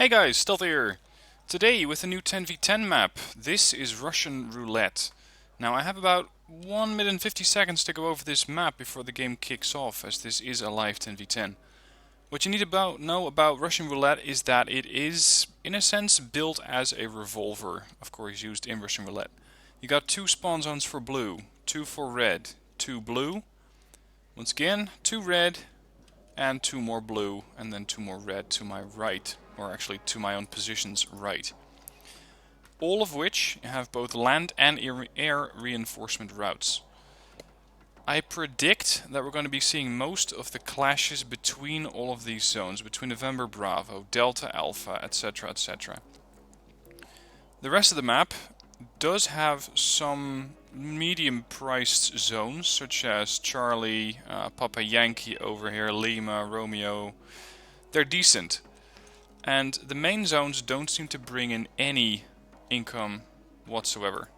Hey guys, Stealth here. Today with a new 10v10 map. This is Russian Roulette. Now I have about 1 minute and 50 seconds to go over this map before the game kicks off, as this is a live 10v10. What you need to know about Russian Roulette is that it is, in a sense, built as a revolver, of course used in Russian Roulette. You got 2 spawn zones for blue, 2 for red, 2 blue, once again 2 red, and 2 more blue, and then 2 more red to my right. Or actually to my own position's right. All of which have both land and air reinforcement routes. I predict that we're going to be seeing most of the clashes between all of these zones, between November Bravo, Delta Alpha, etc, etc. The rest of the map does have some medium priced zones, such as Charlie, Papa Yankee over here, Lima, Romeo. They're decent. And the main zones don't seem to bring in any income whatsoever.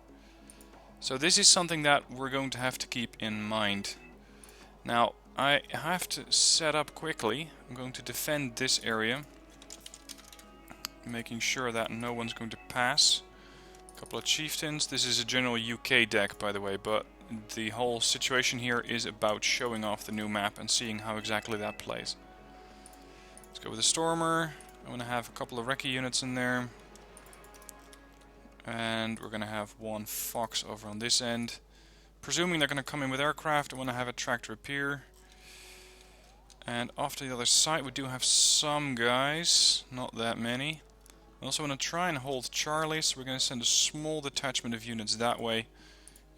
So this is something that we're going to have to keep in mind. Now, I have to set up quickly. I'm going to defend this area, making sure that no one's going to pass. A couple of chieftains. This is a general UK deck, by the way, but the whole situation here is about showing off the new map and seeing how exactly that plays. Let's go with a Stormer. I'm going to have a couple of recce units in there. And we're going to have one Fox over on this end. Presuming they're going to come in with aircraft, I want to have a tractor appear. And off to the other side we do have some guys, not that many. I also want to try and hold Charlie, so we're going to send a small detachment of units that way.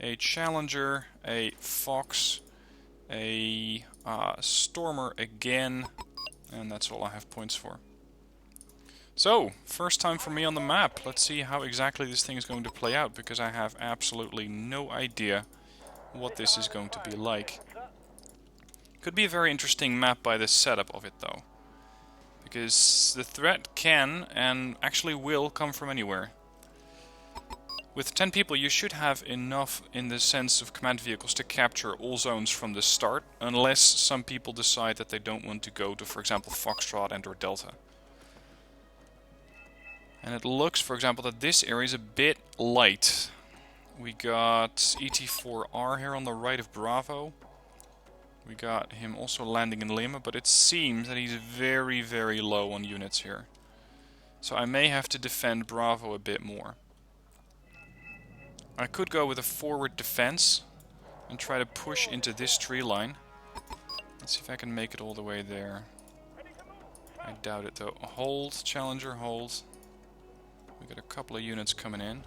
A Challenger, a Fox, a Stormer again, and that's all I have points for. So, first time for me on the map. Let's see how exactly this thing is going to play out, because I have absolutely no idea what this is going to be like. Could be a very interesting map by the setup of it though, because the threat can and actually will come from anywhere. With 10 people you should have enough in the sense of command vehicles to capture all zones from the start, unless some people decide that they don't want to go to, for example, Foxtrot and or Delta. And it looks, for example, that this area is a bit light. We got ET4R here on the right of Bravo. We got him also landing in Lima, but it seems that he's very, very low on units here. So I may have to defend Bravo a bit more. I could go with a forward defense and try to push into this tree line. Let's see if I can make it all the way there. I doubt it though. Hold, Challenger, hold. We got a couple of units coming in.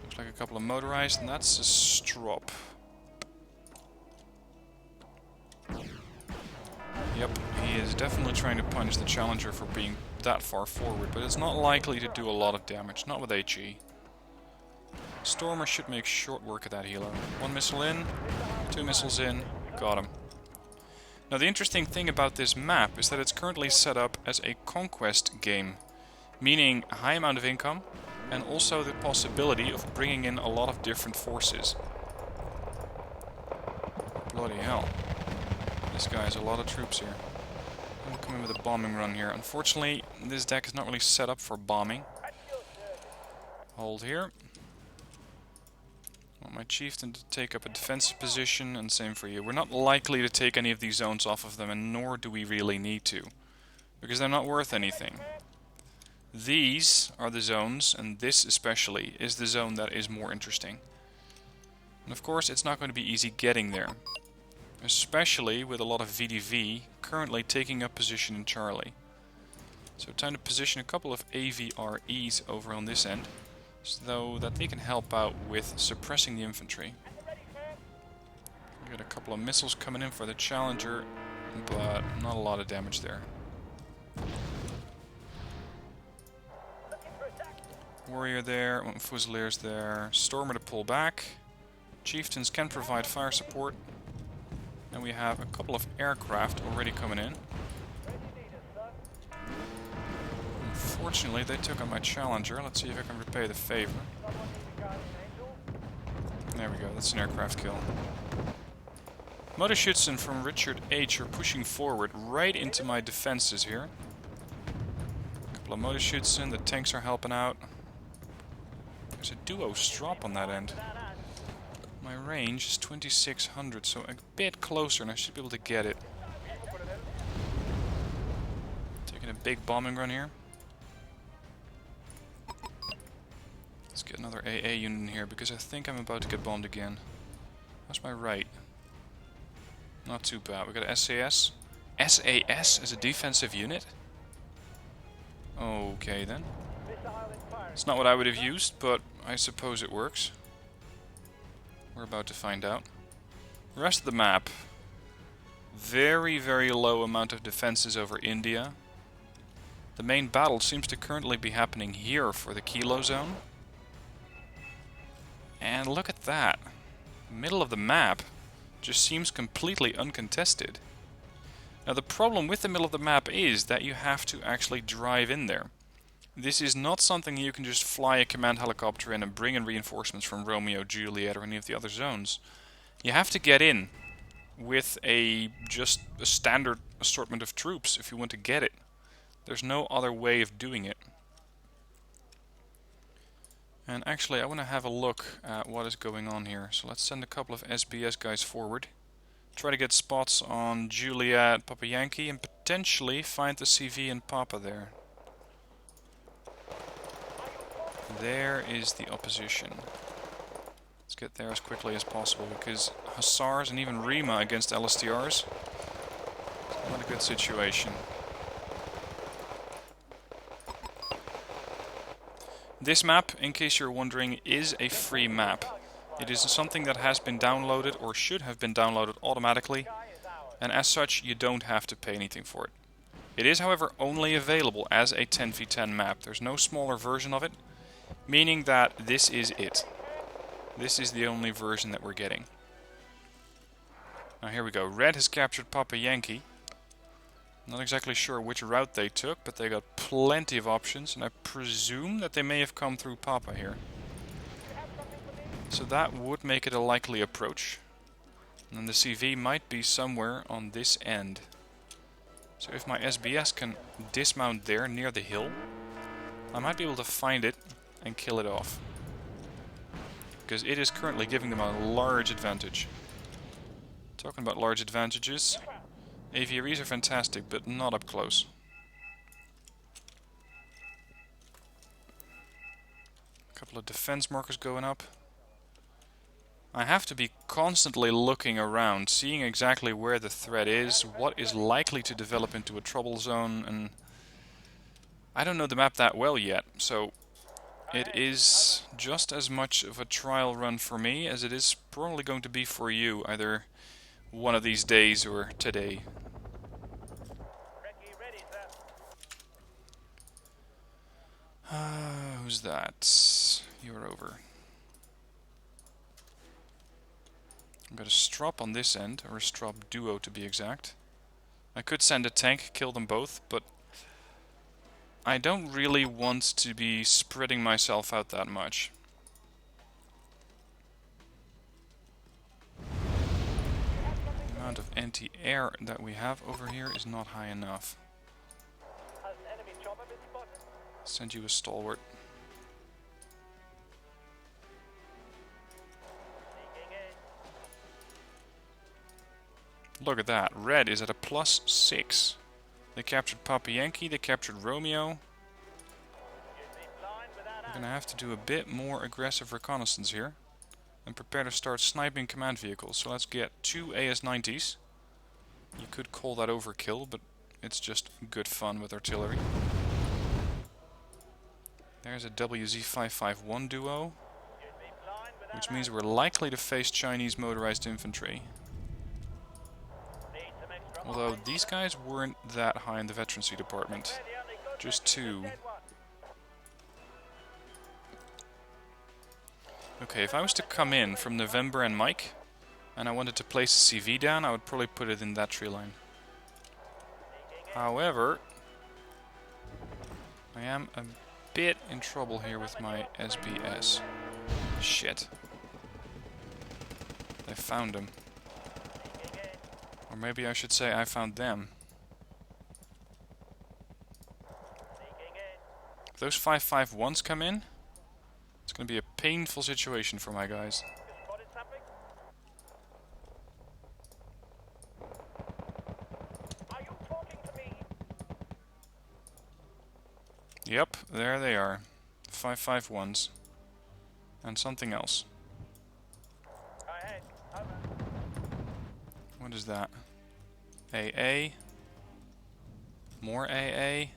Looks like a couple of motorized, and that's a strop. Yep, he is definitely trying to punish the Challenger for being that far forward, but it's not likely to do a lot of damage, not with HE. Stormer should make short work of that healer. 1 missile in, 2 missiles in, got him. Now the interesting thing about this map is that it's currently set up as a conquest game. Meaning a high amount of income, and also the possibility of bringing in a lot of different forces. Bloody hell. This guy has a lot of troops here. I'm gonna come in with a bombing run here. Unfortunately, this deck is not really set up for bombing. Hold here. I want my chieftain to take up a defensive position, and same for you. We're not likely to take any of these zones off of them, and nor do we really need to. Because they're not worth anything. These are the zones, and this especially is the zone that is more interesting. And of course it's not going to be easy getting there. Especially with a lot of VDV currently taking up position in Charlie. So time to position a couple of AVREs over on this end, so that they can help out with suppressing the infantry. We got a couple of missiles coming in for the Challenger, but not a lot of damage there. Warrior there, Fusiliers there, Stormer to pull back. Chieftains can provide fire support. And we have a couple of aircraft already coming in. Unfortunately, they took on my Challenger. Let's see if I can repay the favor. There we go, that's an aircraft kill. Motorschützen from Richard H are pushing forward right into my defenses here. Couple of motor shoots in, the tanks are helping out. There's a duo strop on that end. My range is 2600, so a bit closer, and I should be able to get it. Taking a big bombing run here. Let's get another AA unit in here, because I think I'm about to get bombed again. How's my right? Not too bad. We got a SAS. SAS as a defensive unit? Okay then. It's not what I would have used, but I suppose it works. We're about to find out. The rest of the map. Very, very low amount of defenses over India. The main battle seems to currently be happening here for the Kilo Zone. And look at that. Middle of the map just seems completely uncontested. Now the problem with the middle of the map is that you have to actually drive in there. This is not something you can just fly a command helicopter in and bring in reinforcements from Romeo, Juliet or any of the other zones. You have to get in with just a standard assortment of troops if you want to get it. There's no other way of doing it. And actually I want to have a look at what is going on here. So let's send a couple of SBS guys forward. Try to get spots on Juliet, Papa Yankee, and potentially find the CV and Papa there. There is the opposition. Let's get there as quickly as possible, because Hussars and even Rima against LSTRs, not a good situation. This map, in case you're wondering, is a free map. It is something that has been downloaded, or should have been downloaded automatically, and as such you don't have to pay anything for it. It is, however, only available as a 10v10 map. There's no smaller version of it, meaning that this is it. This is the only version that we're getting. Now here we go. Red has captured Papa Yankee. Not exactly sure which route they took, but they got plenty of options, and I presume that they may have come through Papa here. So that would make it a likely approach. And the CV might be somewhere on this end. So if my SBS can dismount there near the hill, I might be able to find it and kill it off. Because it is currently giving them a large advantage. Talking about large advantages, aviaries are fantastic, but not up close. A couple of defense markers going up. I have to be constantly looking around, seeing exactly where the threat is, what is likely to develop into a trouble zone, and I don't know the map that well yet, so it is just as much of a trial run for me as it is probably going to be for you, either one of these days or today. Who's that? You're over. I've got a strop on this end, or a strop duo to be exact. I could send a tank, kill them both, but I don't really want to be spreading myself out that much. The amount of anti-air that we have over here is not high enough. Send you a stalwart. Look at that. Red is at a +6. They captured Papa Yankee, they captured Romeo. We're gonna have to do a bit more aggressive reconnaissance here. And prepare to start sniping command vehicles. So let's get 2 AS-90s. You could call that overkill, but it's just good fun with artillery. There's a WZ-551 duo, which means we're likely to face Chinese motorized infantry. Although these guys weren't that high in the veterancy department, just 2. Okay, if I was to come in from November and Mike, and I wanted to place a CV down, I would probably put it in that tree line. However, I am a bit in trouble here with my SBS. Shit. I found him. Or maybe I should say I found them. those 551s come in, it's going to be a painful situation for my guys. Yep, there they are. 551s. And something else. What is that? AA. More AA.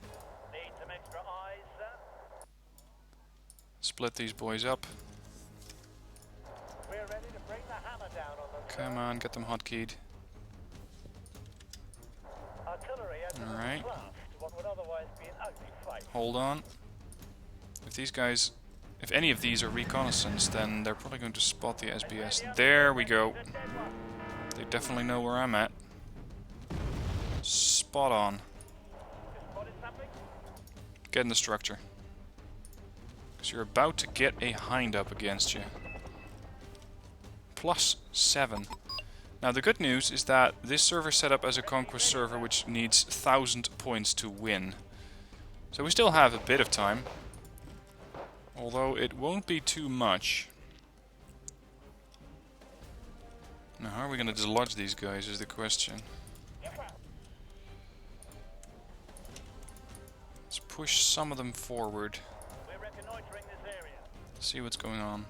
Split these boys up. Come on, get them hotkeyed. Alright. Hold on. If any of these are reconnaissance, then they're probably going to spot the SBS. There we go. They definitely know where I'm at. Spot on. Get in the structure. Because you're about to get a hind up against you. +7. Now the good news is that this server is set up as a conquest server which needs 1000 points to win. So we still have a bit of time. Although it won't be too much. Now how are we going to dislodge these guys is the question. Let's push some of them forward. See what's going on.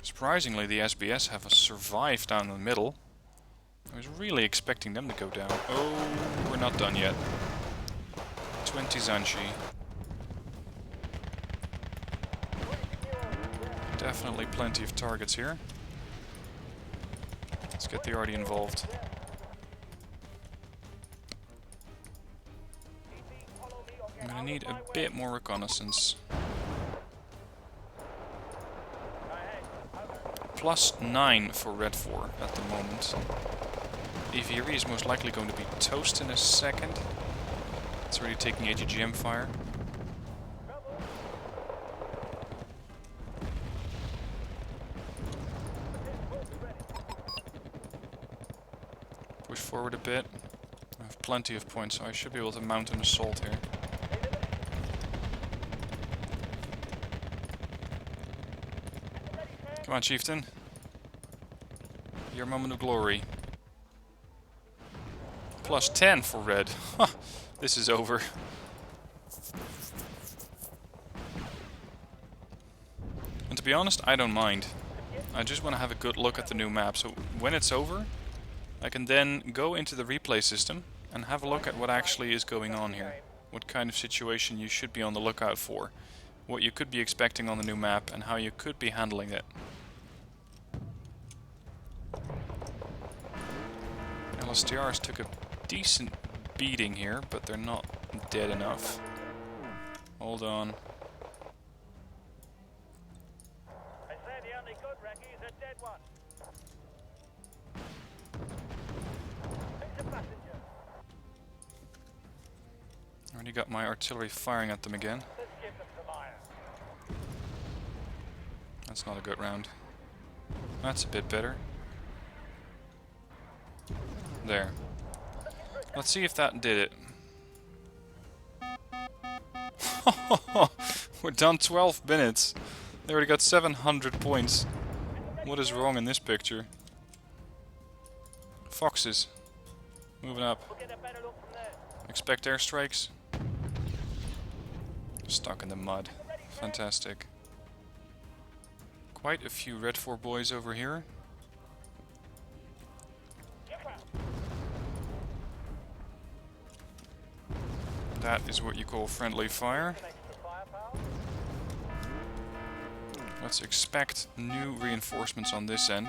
Surprisingly, the SBS have survived down the middle. I was really expecting them to go down. Oh, we're not done yet. 20 Zanshi. Definitely plenty of targets here. Let's get the arty involved. I'm gonna need a bit more reconnaissance. +9 for Red 4 at the moment. EVRE is most likely going to be toast in a second. It's already taking AGGM fire. Push forward a bit. I have plenty of points, so I should be able to mount an assault here. Come on, Chieftain. Your moment of glory. +10 for red. This is over. And to be honest, I don't mind. I just want to have a good look at the new map. So when it's over, I can then go into the replay system and have a look at what actually is going on here. What kind of situation you should be on the lookout for. What you could be expecting on the new map and how you could be handling it. LSTRs took a decent beating here, but they're not dead enough. Hold on. I say the only good recce is a dead one. It's a passenger. Already got my artillery firing at them again. Let's give them some iron. That's not a good round. That's a bit better. There. Let's see if that did it. We're done 12 minutes. They already got 700 points. What is wrong in this picture? Foxes. Moving up. We'll get a better look from there. Expect airstrikes. Stuck in the mud. Fantastic. Quite a few Red 4 boys over here. That is what you call friendly fire. Let's expect new reinforcements on this end.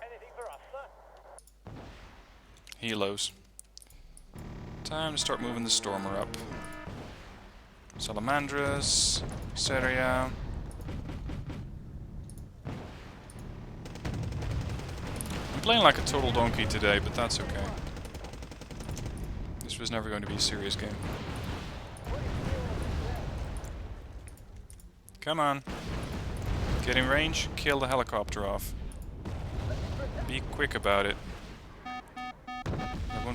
Anything for us, sir? Helos. Time to start moving the Stormer up. Salamandras, Seria. I'm playing like a total donkey today, but that's okay. This was never going to be a serious game. Come on. Get in range, kill the helicopter off. Be quick about it.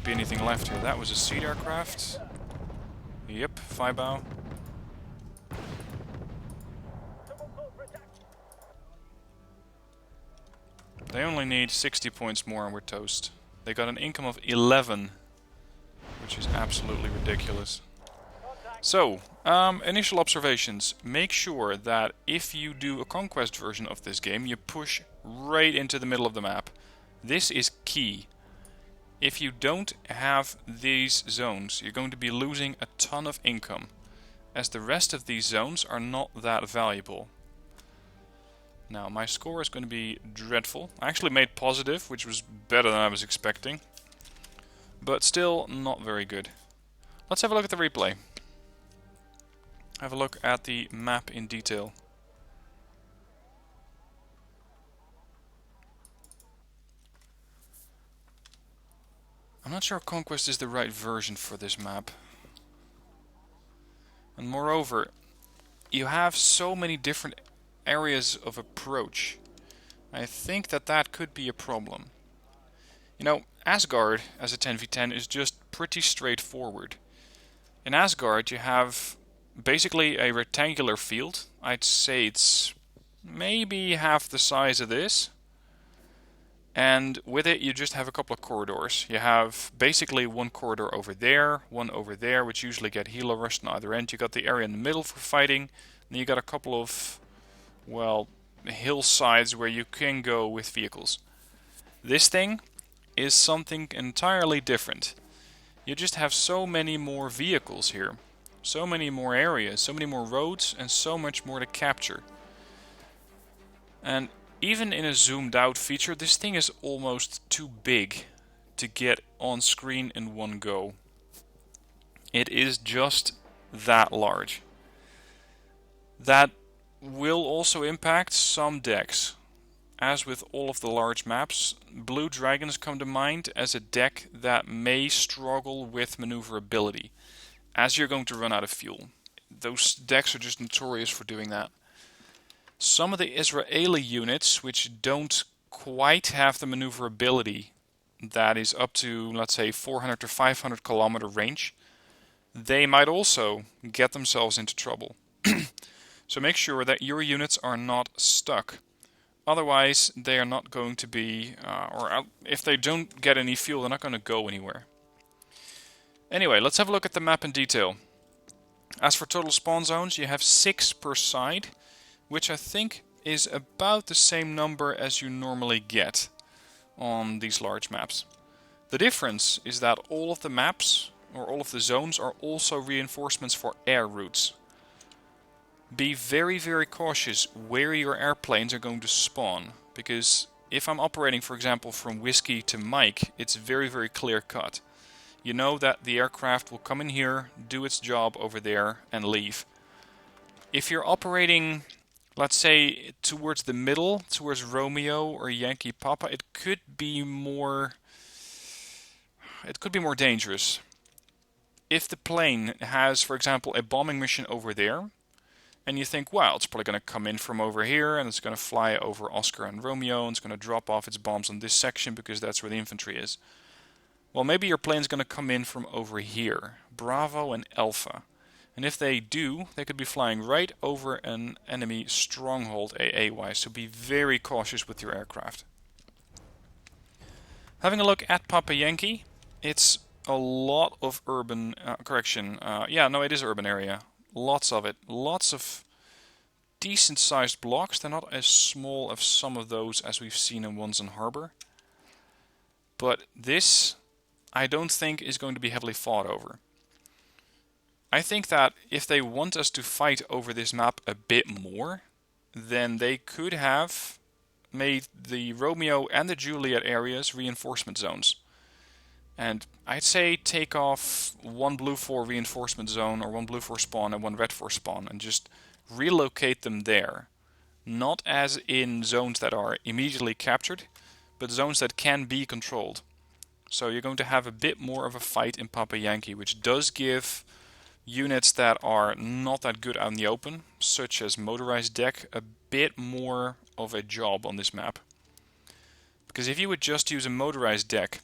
won't be anything left here. That was a seed aircraft. Yep, Fibow. They only need 60 points more and we're toast. They got an income of 11, which is absolutely ridiculous. So, initial observations. Make sure that if you do a conquest version of this game, you push right into the middle of the map. This is key. If you don't have these zones, you're going to be losing a ton of income, as the rest of these zones are not that valuable. Now, my score is going to be dreadful. I actually made positive, which was better than I was expecting, but still not very good. Let's have a look at the replay. Have a look at the map in detail. I'm not sure Conquest is the right version for this map. And moreover, you have so many different areas of approach. I think that that could be a problem. You know, Asgard as a 10v10 is just pretty straightforward. In Asgard you have basically a rectangular field. I'd say it's maybe half the size of this. And with it you just have a couple of corridors. You have basically one corridor over there, one over there, which usually get healer rushed on either end. You got the area in the middle for fighting. Then you got a couple of, well, hillsides where you can go with vehicles. This thing is something entirely different. You just have so many more vehicles here. So many more areas, so many more roads, and so much more to capture. And even in a zoomed out feature, this thing is almost too big to get on screen in one go. It is just that large. That will also impact some decks. As with all of the large maps, Blue Dragons come to mind as a deck that may struggle with maneuverability, as you're going to run out of fuel. Those decks are just notorious for doing that. Some of the Israeli units, which don't quite have the maneuverability that is up to, let's say, 400 to 500 kilometer range, they might also get themselves into trouble. So make sure that your units are not stuck. Otherwise, they are not going to be, or if they don't get any fuel, they're not going to go anywhere. Anyway, let's have a look at the map in detail. As for total spawn zones, you have 6 per side, which I think is about the same number as you normally get on these large maps. The difference is that all of the maps, or all of the zones, are also reinforcements for air routes. Be very, very cautious where your airplanes are going to spawn, because if I'm operating, for example, from Whiskey to Mike, it's very, very clear cut. You know that the aircraft will come in here, do its job over there, and leave. If you're operating, let's say, towards the middle, towards Romeo or Yankee Papa, it could be more dangerous. If the plane has, for example, a bombing mission over there, and you think, well, it's probably going to come in from over here, and it's going to fly over Oscar and Romeo, and it's going to drop off its bombs on this section because that's where the infantry is. Well, maybe your plane's going to come in from over here, Bravo and Alpha. And if they do, they could be flying right over an enemy stronghold AA-wise, so be very cautious with your aircraft. Having a look at Papa Yankee, it's a lot of urban, it is urban area. Lots of it. Lots of decent sized blocks. They're not as small as some of those as we've seen in Ones in Harbor. But this, I don't think, is going to be heavily fought over. I think that if they want us to fight over this map a bit more, then they could have made the Romeo and the Juliet areas reinforcement zones. And I'd say take off one Blue 4 reinforcement zone or one Blue 4 spawn and one Red 4 spawn and just relocate them there. Not as in zones that are immediately captured, but zones that can be controlled. So you're going to have a bit more of a fight in Papa Yankee, which does give units that are not that good out in the open, such as motorized deck, a bit more of a job on this map. Because if you would just use a motorized deck,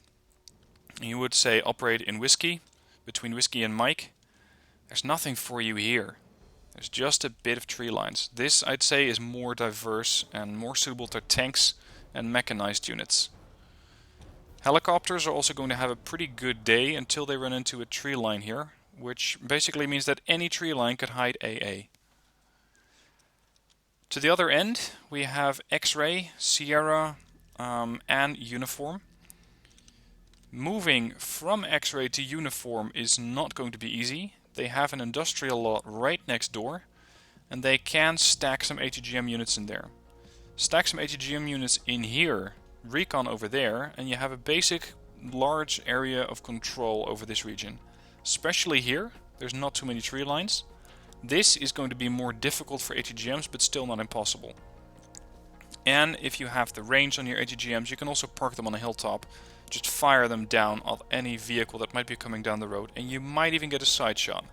You would say operate in Whiskey, between Whiskey and Mike. There's nothing for you here. There's just a bit of tree lines. This, I'd say, is more diverse and more suitable to tanks and mechanized units. Helicopters are also going to have a pretty good day until they run into a tree line here, which basically means that any tree line could hide AA. To the other end, we have X-Ray, Sierra, and Uniform. Moving from X-Ray to Uniform is not going to be easy. They have an industrial lot right next door, and they can stack some ATGM units in there. Stack some ATGM units in here, recon over there, and you have a basic large area of control over this region. Especially here, there's not too many tree lines. This is going to be more difficult for ATGMs, but still not impossible. And if you have the range on your ATGMs, you can also park them on a hilltop. Just fire them down at any vehicle that might be coming down the road, and you might even get a side shot.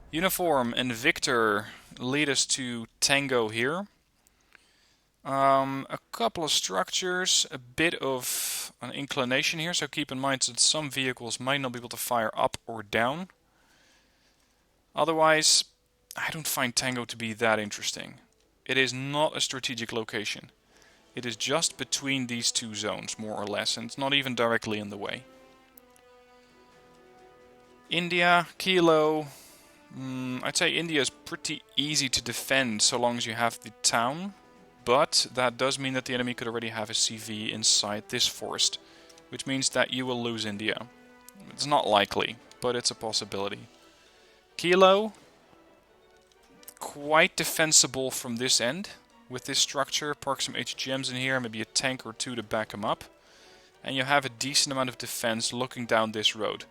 Uniform and Victor lead us to Tango here. A couple of structures, a bit of an inclination here, so keep in mind that some vehicles might not be able to fire up or down. Otherwise, I don't find Tango to be that interesting. It is not a strategic location. It is just between these two zones, more or less, and it's not even directly in the way. India, Kilo. I'd say India is pretty easy to defend so long as you have the town, but that does mean that the enemy could already have a CV inside this forest, which means that you will lose India. It's not likely, but it's a possibility. Kilo, quite defensible from this end. With this structure, park some HGMs in here, maybe a tank or two to back them up. And you have a decent amount of defense looking down this road.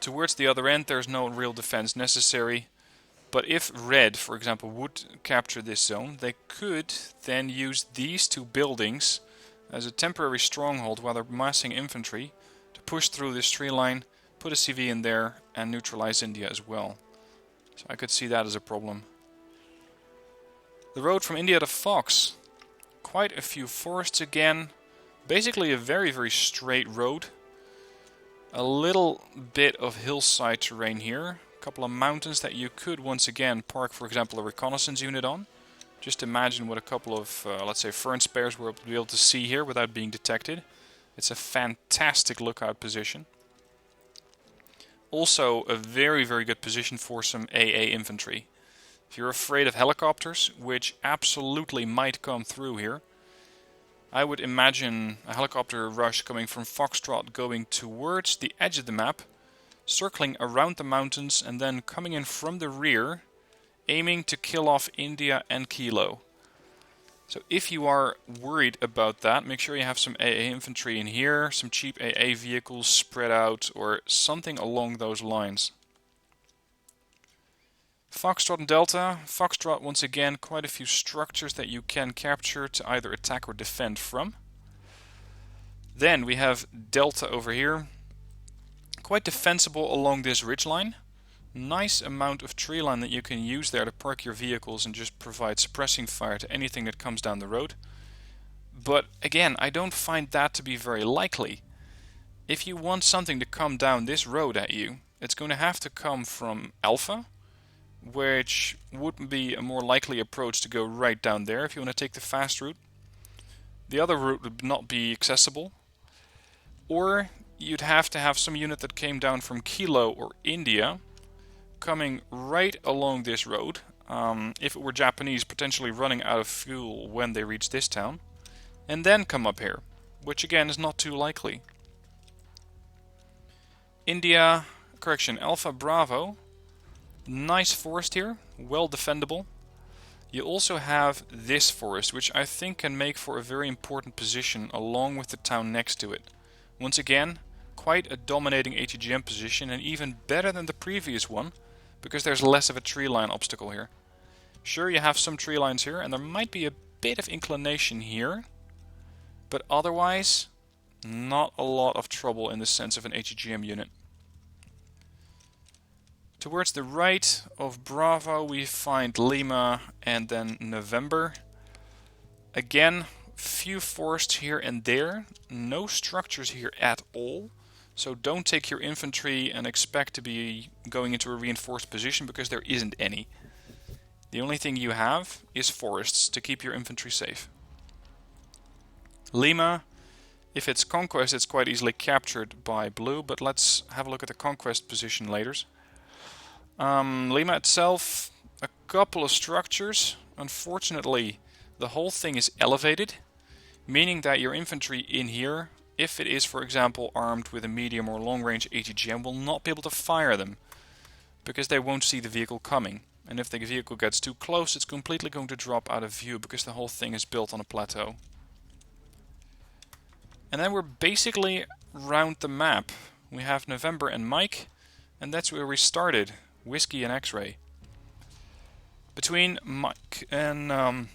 Towards the other end, there's no real defense necessary. But if Red, for example, would capture this zone, they could then use these two buildings as a temporary stronghold while they're massing infantry to push through this tree line, put a CV in there, and neutralize India as well. So I could see that as a problem. The road from India to Fox. Quite a few forests again. Basically a very, very straight road. A little bit of hillside terrain here. A couple of mountains that you could once again park, for example, a reconnaissance unit on. Just imagine what a couple of, let's say, fern spares will be able to see here without being detected. It's a fantastic lookout position. Also a very, very good position for some AA infantry. If you're afraid of helicopters, which absolutely might come through here, I would imagine a helicopter rush coming from Foxtrot going towards the edge of the map, circling around the mountains and then coming in from the rear, aiming to kill off India and Kilo. So if you are worried about that, make sure you have some AA infantry in here, some cheap AA vehicles spread out, or something along those lines. Foxtrot and Delta. Foxtrot, once again, quite a few structures that you can capture to either attack or defend from. Then we have Delta over here. Quite defensible along this ridgeline. Nice amount of tree line that you can use there to park your vehicles and just provide suppressing fire to anything that comes down the road. But again, I don't find that to be very likely. If you want something to come down this road at you, it's going to have to come from Alpha, which would be a more likely approach to go right down there if you want to take the fast route. The other route would not be accessible. Or you'd have to have some unit that came down from Kilo or India, coming right along this road. If it were Japanese, potentially running out of fuel when they reach this town, and then come up here, which again is not too likely. Alpha Bravo, nice forest here, well defendable. You also have this forest, which I think can make for a very important position along with the town next to it. Once again, quite a dominating ATGM position, and even better than the previous one, because there's less of a tree line obstacle here. Sure, you have some tree lines here, and there might be a bit of inclination here, but otherwise, not a lot of trouble in the sense of an ATGM unit. Towards the right of Bravo, we find Lima and then November. Again, few forests here and there, no structures here at all. So don't take your infantry and expect to be going into a reinforced position, because there isn't any. The only thing you have is forests to keep your infantry safe. Lima, if it's conquest, it's quite easily captured by blue, but let's have a look at the conquest position later. Lima itself, a couple of structures. Unfortunately, the whole thing is elevated, meaning that your infantry in here, if it is for example armed with a medium or long range ATGM, will not be able to fire them, because they won't see the vehicle coming. And if the vehicle gets too close, it's completely going to drop out of view, because the whole thing is built on a plateau. And then we're basically round the map. We have November and Mike, and that's where we started, Whiskey and X-Ray. Between Mike and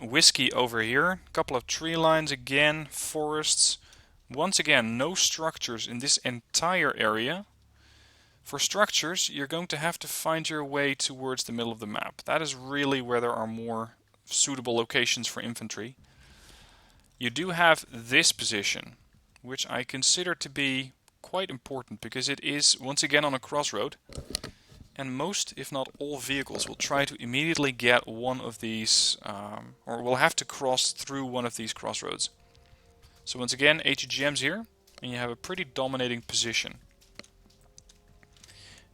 Whiskey over here, a couple of tree lines again, forests. Once again, no structures in this entire area. For structures, you're going to have to find your way towards the middle of the map. That is really where there are more suitable locations for infantry. You do have this position, which I consider to be quite important, because it is once again on a crossroad, and most, if not all, vehicles will try to immediately get one of these, or will have to cross through one of these crossroads. So once again, ATGMs here, and you have a pretty dominating position.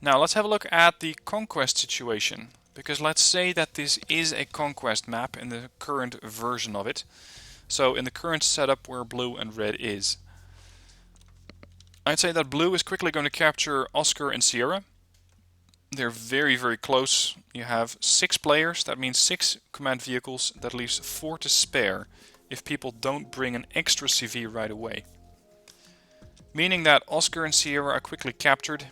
Now let's have a look at the conquest situation, because let's say that this is a conquest map in the current version of it. So in the current setup where blue and red is. I'd say that blue is quickly going to capture Oscar and Sierra. They're very, very close. You have 6 players, that means 6 command vehicles, that leaves 4 to spare if people don't bring an extra CV right away. Meaning that Oscar and Sierra are quickly captured.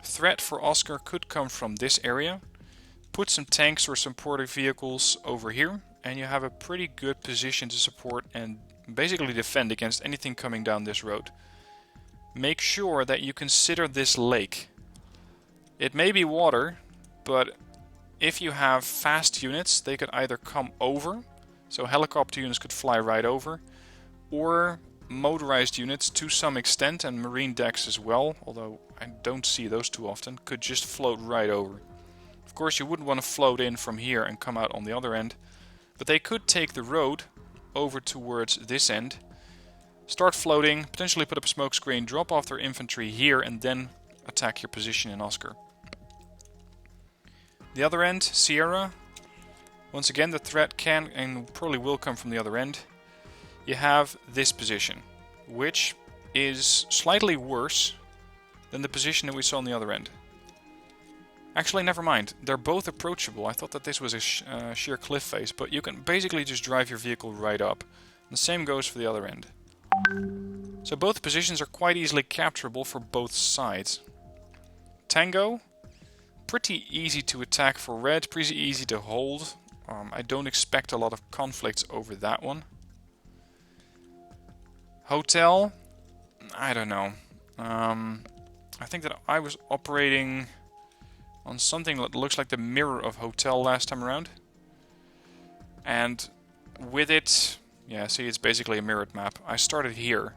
Threat for Oscar could come from this area. Put some tanks or supporting vehicles over here, and you have a pretty good position to support and basically defend against anything coming down this road. Make sure that you consider this lake. It may be water, but if you have fast units, they could either come over, so helicopter units could fly right over, or motorized units to some extent, and marine decks as well, although I don't see those too often, could just float right over. Of course, you wouldn't want to float in from here and come out on the other end, but they could take the road over towards this end, start floating, potentially put up a smoke screen, drop off their infantry here, and then attack your position in Oscar. The other end, Sierra. Once again, the threat can and probably will come from the other end. You have this position, which is slightly worse than the position that we saw on the other end. Actually, never mind. They're both approachable. I thought that this was a sheer cliff face, but you can basically just drive your vehicle right up. The same goes for the other end. So both positions are quite easily capturable for both sides. Tango, pretty easy to attack for red, pretty easy to hold. I don't expect a lot of conflicts over that one. Hotel, I don't know. I think that I was operating on something that looks like the mirror of Hotel last time around. And with it, yeah, see, it's basically a mirrored map. I started here,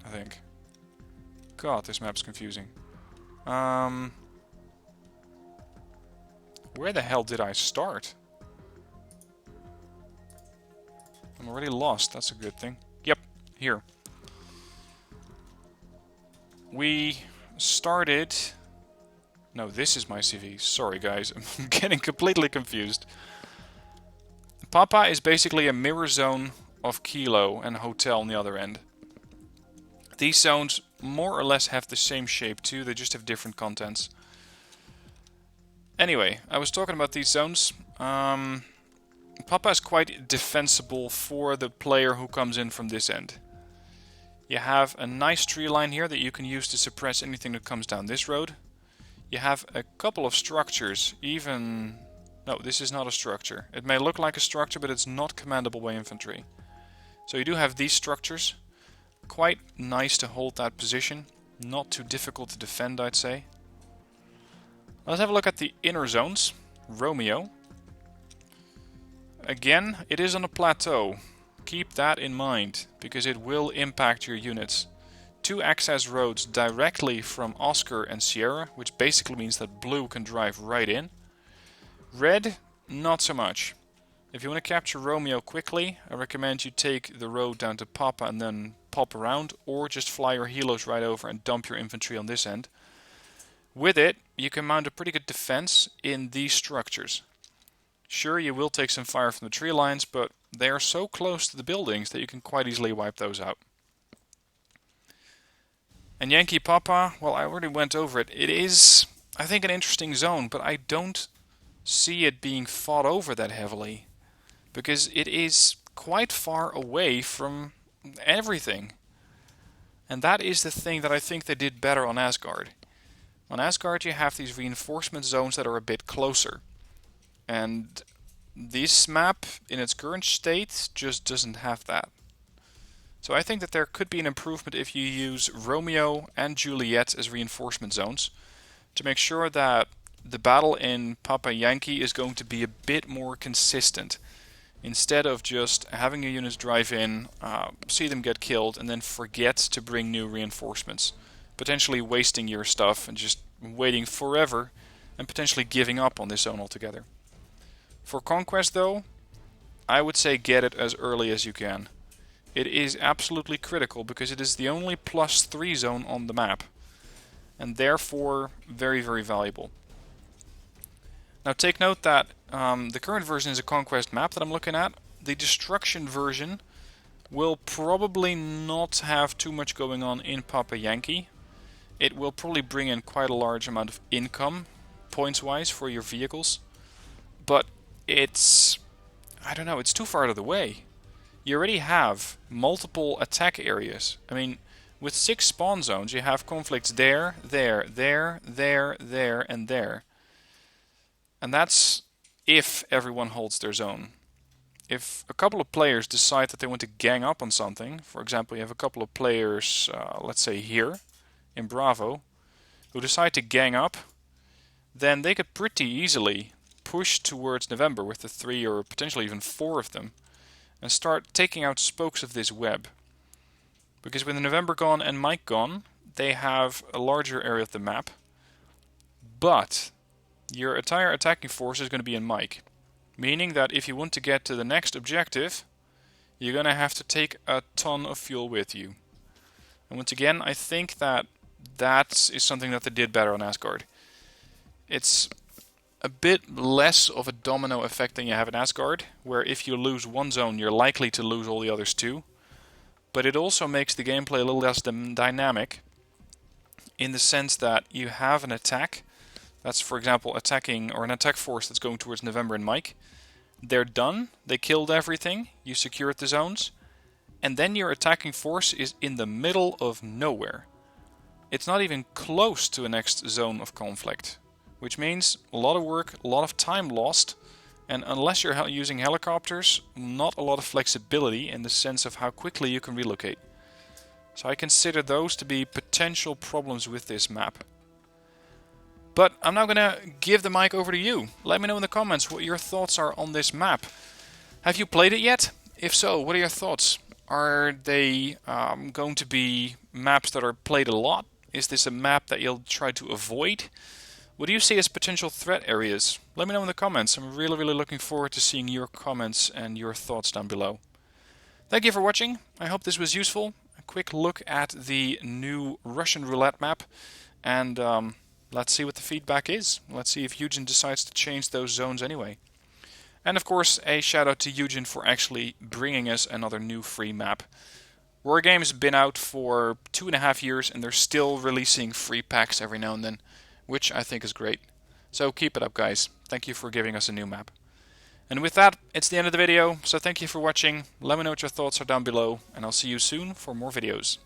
I think. God, this map's confusing. Where the hell did I start? I'm already lost, that's a good thing. Yep, here. We started... No, this is my CV. Sorry guys, I'm getting completely confused. Papa is basically a mirror zone of Kilo and Hotel on the other end. These zones more or less have the same shape too, they just have different contents. Anyway, I was talking about these zones. Papa is quite defensible for the player who comes in from this end. You have a nice tree line here that you can use to suppress anything that comes down this road. You have a couple of structures, even... No, this is not a structure. It may look like a structure, but it's not commandable by infantry. So you do have these structures. Quite nice to hold that position. Not too difficult to defend, I'd say. Let's have a look at the inner zones. Romeo. Again, it is on a plateau. keep that in mind, because it will impact your units. 2 access roads directly from Oscar and Sierra, which basically means that blue can drive right in. Red, not so much. If you want to capture Romeo quickly, I recommend you take the road down to Papa and then pop around, or just fly your helos right over and dump your infantry on this end. With it, you can mount a pretty good defense in these structures. Sure, you will take some fire from the tree lines, but they are so close to the buildings that you can quite easily wipe those out. And Yankee Papa, well, I already went over it. It is, I think, an interesting zone, but I don't see it being fought over that heavily, because it is quite far away from everything. And that is the thing that I think they did better on Asgard. On Asgard you have these reinforcement zones that are a bit closer. And this map, in its current state, just doesn't have that. So I think that there could be an improvement if you use Romeo and Juliet as reinforcement zones, to make sure that the battle in Papa Yankee is going to be a bit more consistent. Instead of just having your units drive in, see them get killed, and then forget to bring new reinforcements. Potentially wasting your stuff and just waiting forever and potentially giving up on this zone altogether. For Conquest though, I would say get it as early as you can. It is absolutely critical because it is the only +3 zone on the map, and therefore very, very valuable. Now take note that the current version is a Conquest map that I'm looking at. The Destruction version will probably not have too much going on in Papa Yankee. It will probably bring in quite a large amount of income, points-wise, for your vehicles. But it's, I don't know, it's too far out of the way. You already have multiple attack areas. I mean, with 6 spawn zones, you have conflicts there, there, there, there, there, and there. And that's if everyone holds their zone. If a couple of players decide that they want to gang up on something, for example, you have a couple of players, let's say here, in Bravo, who decide to gang up, then they could pretty easily push towards November with the 3 or potentially even 4 of them, and start taking out spokes of this web. Because with November gone and Mike gone, they have a larger area of the map, but your entire attacking force is going to be in Mike. Meaning that if you want to get to the next objective, you're going to have to take a ton of fuel with you. And once again, I think that that is something that they did better on Asgard. It's a bit less of a domino effect than you have in Asgard, where if you lose one zone, you're likely to lose all the others too. But it also makes the gameplay a little less dynamic, in the sense that you have an attack. That's, for example, attacking, or an attack force that's going towards November and Mike. They're done, they killed everything, you secured the zones, and then your attacking force is in the middle of nowhere. It's not even close to a next zone of conflict, which means a lot of work, a lot of time lost, and unless you're using helicopters, not a lot of flexibility in the sense of how quickly you can relocate. So I consider those to be potential problems with this map. But I'm now going to give the mic over to you. Let me know in the comments what your thoughts are on this map. Have you played it yet? If so, what are your thoughts? Are they going to be maps that are played a lot? Is this a map that you'll try to avoid? What do you see as potential threat areas? Let me know in the comments. I'm really, really looking forward to seeing your comments and your thoughts down below. Thank you for watching. I hope this was useful. A quick look at the new Russian Roulette map. And let's see what the feedback is. Let's see if Eugen decides to change those zones anyway. And of course, a shout out to Eugen for actually bringing us another new free map. Wargame has been out for 2.5 years and they're still releasing free packs every now and then, which I think is great. So keep it up, guys. Thank you for giving us a new map. And with that, it's the end of the video, so thank you for watching. Let me know what your thoughts are down below, and I'll see you soon for more videos.